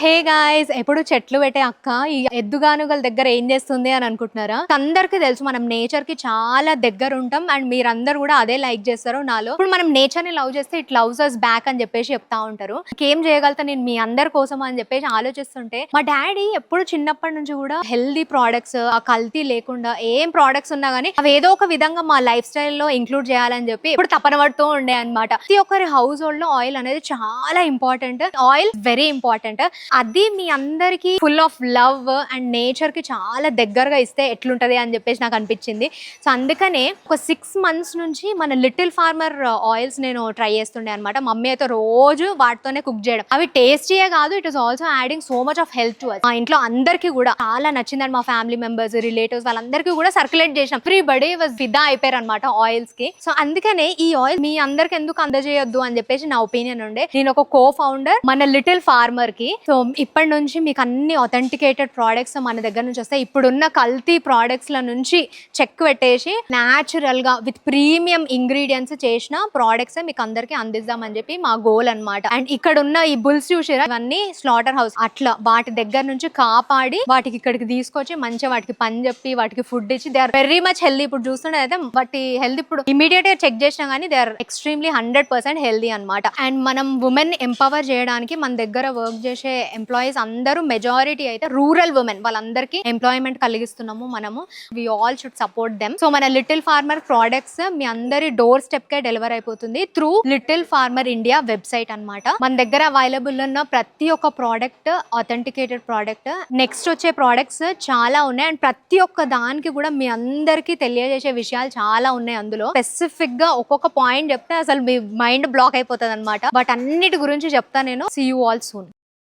Hey guys, ఎప్పుడు చెట్లు పెట్టే అక్క ఈ ఎద్దుగానుగల దగ్గర ఏం చేస్తుంది అని అనుకుంటున్నారా? అందరికి తెలుసు మనం నేచర్ కి చాలా దగ్గర ఉంటాం అండ్ మీరందరూ కూడా అదే లైక్ చేస్తారు నాలో. ఇప్పుడు మనం నేచర్ ని లవ్ చేస్తే ఇట్ లవ్స్ అస్ బ్యాక్ అని చెప్పేసి చెప్తా ఉంటారు. ఏం చేయగలుగుతా నేను మీ అందరి కోసం అని చెప్పేసి ఆలోచిస్తుంటే మా డాడీ ఎప్పుడు చిన్నప్పటి నుంచి కూడా హెల్దీ ప్రోడక్ట్స్, ఆ కల్తీ లేకుండా ఏం ప్రోడక్ట్స్ ఉన్నా గానీ అవి ఏదో ఒక విధంగా మా లైఫ్ స్టైల్ లో ఇంక్లూడ్ చేయాలని చెప్పి ఇప్పుడు తపన పడుతూ ఉండే అనమాట. ప్రతి ఒక్కరి హౌస్ హోల్డ్ లో ఆయిల్ అనేది చాలా ఇంపార్టెంట్. Oil very important. అది మీ అందరికి full of love and nature కి చాలా దగ్గరగా ఇస్తే ఎట్లుంటది అని చెప్పేసి నాకు అనిపించింది. సో అందుకనే ఒక 6 months నుంచి మన లిటిల్ ఫార్మర్ ఆయిల్స్ నేను ట్రై చేస్తుండే అనమాట. మమ్మీ అయితే రోజు వాటితోనే కుక్ చేయడం. అవి టేస్టీయే కాదు, it is also adding so much of health to us. మా ఇంట్లో అందరికీ కూడా చాలా నచ్చిందని మా ఫ్యామిలీ మెంబర్స్, రిలేటివ్స్ వాళ్ళందరికీ కూడా సర్క్యులేట్ చేసినాం. ఎవ్రీబడీ వాజ్ ఫిదా అయిపోయారు అనమాట ఆయిల్స్ కి. సో అందుకనే ఈ ఆయిల్ మీ అందరికి ఎందుకు అందజేయొద్దు అని చెప్పేసి నా ఒపీనియన్ ఉండే. నేను ఒక కో ఫౌండర్ మన లిటిల్ ఫార్మర్ కి. సో ఇప్పటి నుంచి మీకు అన్ని అథెంటికేటెడ్ ప్రోడక్ట్స్ మన దగ్గర నుంచి వస్తాయి. ఇప్పుడున్న కల్తీ ప్రోడక్ట్స్ ల నుంచి చెక్ పెట్టేసి న్యాచురల్ గా విత్ ప్రీమియం ఇంగ్రీడియంట్స్ చేసిన ప్రోడక్ట్స్ మీకు అందరికి అందిద్దామని చెప్పి మా గోల్ అన్నమాట. అండ్ ఇక్కడ ఉన్న ఈ బుల్స్ చూసారా, ఇవన్నీ స్లాటర్ హౌస్. అట్లా వాటి దగ్గర నుంచి కాపాడి వాటికి ఇక్కడికి తీసుకొచ్చి మంచిగా వాటికి పని చెప్పి వాటికి ఫుడ్ ఇచ్చి they are very much healthy. ఇప్పుడు చూస్తుంటే అయితే వాటి హెల్త్ ఇప్పుడు ఇమీడియట్ గా చెక్ చేసినా కానీ దే ఆర్ ఎక్స్ట్రీమ్లీ 100% హెల్దీ అనమాట. అండ్ మనం ఉమెన్ ఎంపవర్ చేయడానికి మన దగ్గర వర్క్ చేసే ఎంప్లాయీస్ అందరూ మెజారిటీ అయితే రూరల్ ఉమెన్. వాళ్ళందరికీ ఎంప్లాయ్మెంట్ కలిగిస్తున్నాము మనము. We all should support them. So మన లిటిల్ ఫార్మర్ ప్రోడక్ట్స్ మీ అందరి డోర్ స్టెప్ కే డెలివర్ అయిపోతుంది through little farmer India website అన్నమాట. మన దగ్గర అవైలబుల్ ఉన్న ప్రతి ఒక్క ప్రోడక్ట్ అథెంటికేటెడ్ ప్రోడక్ట్. నెక్స్ట్ వచ్చే ప్రోడక్ట్స్ చాలా ఉన్నాయి అండ్ ప్రతి ఒక్క దానికి కూడా మీ అందరికీ తెలియజేసే విషయాలు చాలా ఉన్నాయి. అందులో స్పెసిఫిక్ గా ఒక్కొక్క పాయింట్ చెప్తే అసలు మీ మైండ్ బ్లాక్ అయిపోతుంది అనమాట. బట్ అన్నిటి గురించి చెప్తా నేను. See you all soon.